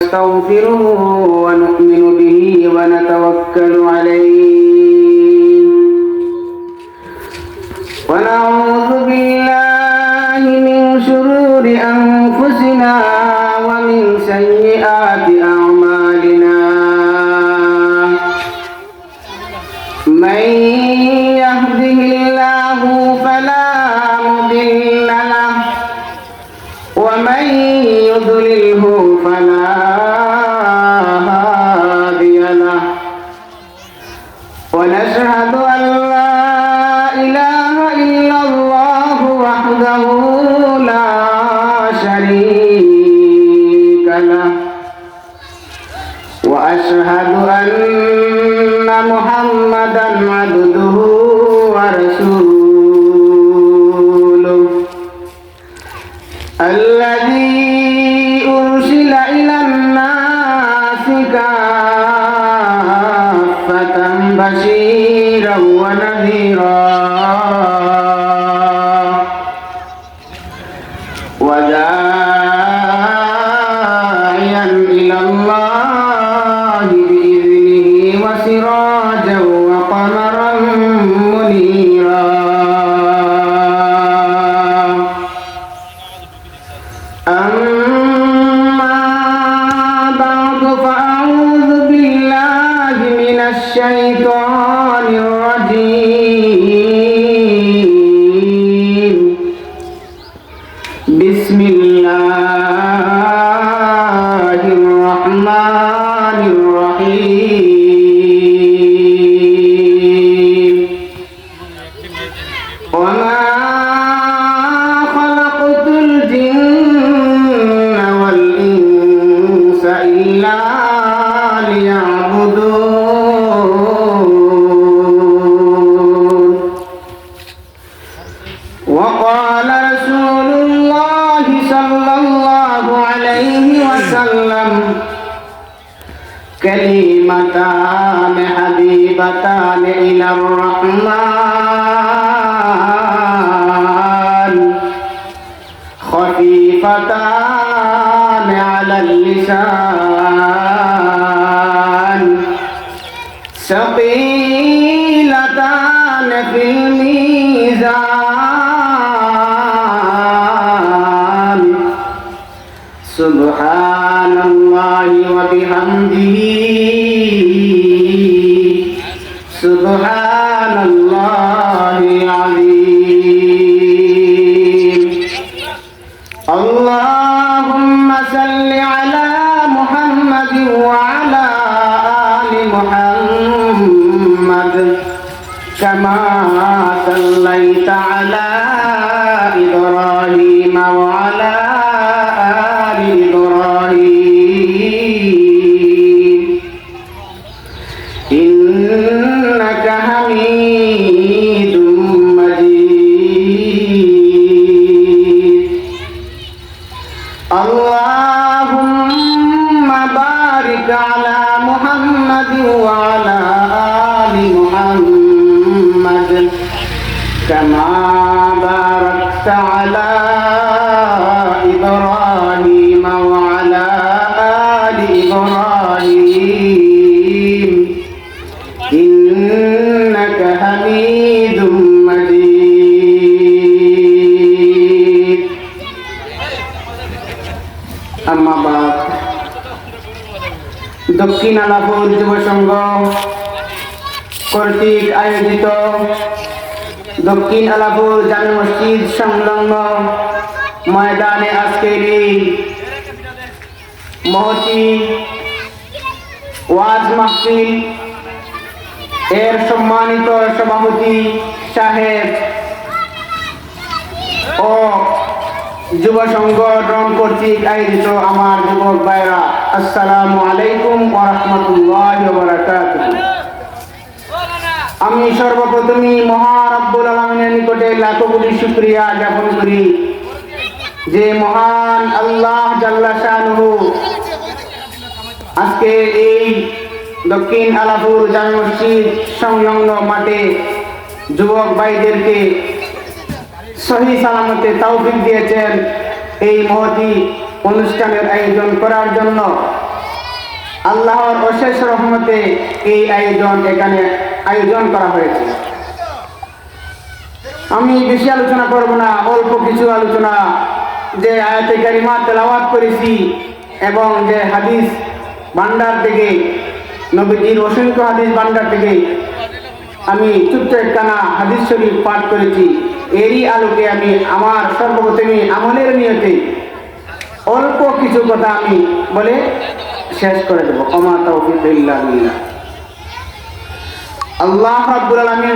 نستغفره ونؤمن به ونتوكل عليه ونعوذ بالله من شرور أنفسنا ومن سيئات أعمالنا من يهده الله فلا مضل له ومن يضلله فلا هادي له ونشهد أن لا إله إلا الله وحده لا شريك له وأشهد أن محمدا عبده ورسوله الذي أرسل إلى الناس كافة بشيرا ونذيرا وداعيا إلى الله بإذنه وسراجا وقمرا منيرا أما بعد فأعوذ بالله من الشيطان الرجيم بسم الله الرحمن الرحيم وما خلقت الجن والإنس إلا ليعبدون وقال رسول الله صلى الله عليه وسلم كلمتان حبيبتان إلى الرحمن خفيفتان على اللسان ثقيلتان في الميزان سبحان الله وبحمده سبحان الله العظيم اللهم صل على محمد وعلى آل محمد كما صليت على إبراهيم وعلى آل إبراهيم إنك حميد مجيد اللهم بارك على محمد وعلى آل محمد كما باركت على إبراهيم وعلى آل إبراهيم إنك حميد مجيد أما بعد দক্ষিণ আলাপুর যুব সংঘ কর্তৃক আয়োজিত দক্ষিণ আলাপুর জামে মসজিদ সংলগ্ন ময়দানে আজকের এই মহতি ওয়াজ মাহফিল এর সম্মানিত সভাপতি সাহেব ও যুব সংগঠন কর্তৃক আয়োজিত আমার যুবক ভাইরা, আসসালামু আলাইকুম ওয়া রাহমাতুল্লাহি ওয়া বারাকাতুহু। আমি সর্বপ্রথমে মহান রব্বুল আলামিনের নিকটে লাখো কোটি শুকরিয়া জ্ঞাপন করি যে মহান আল্লাহ জাল্লা শানুহু আজকে এই দক্ষিণ আলাপুর জামে মসজিদ সংলগ্ন মাঠে যুবক ভাইদেরকে সহি সালামতে তৌফিক দিয়েছেন এই মহতি অনুষ্ঠানের আয়োজন করার জন্য আল্লাহর অশেষ রহমতে এই এখানে আয়োজন করা হয়েছে। আমি বেশি আলোচনা করব না, অল্প কিছু আলোচনা, যে আয়াতে কারিমা তেলাওয়াত করেছি এবং যে হাদিস ভান্ডার থেকে, নবীজির অসংখ্য হাদিস ভান্ডার থেকে আমি ছোট্ট একখানা হাদিস শরীফ পাঠ করেছি, এরই আলোকে আমি আমার সর্বপ্রথমে আমলের নিয়তে অল্প কিছু কথা আমি বলে শেষ করে দেব। ওমা তাওফীক ইল্লা বিল্লাহ। আল্লাহ রাব্বুল আলামিন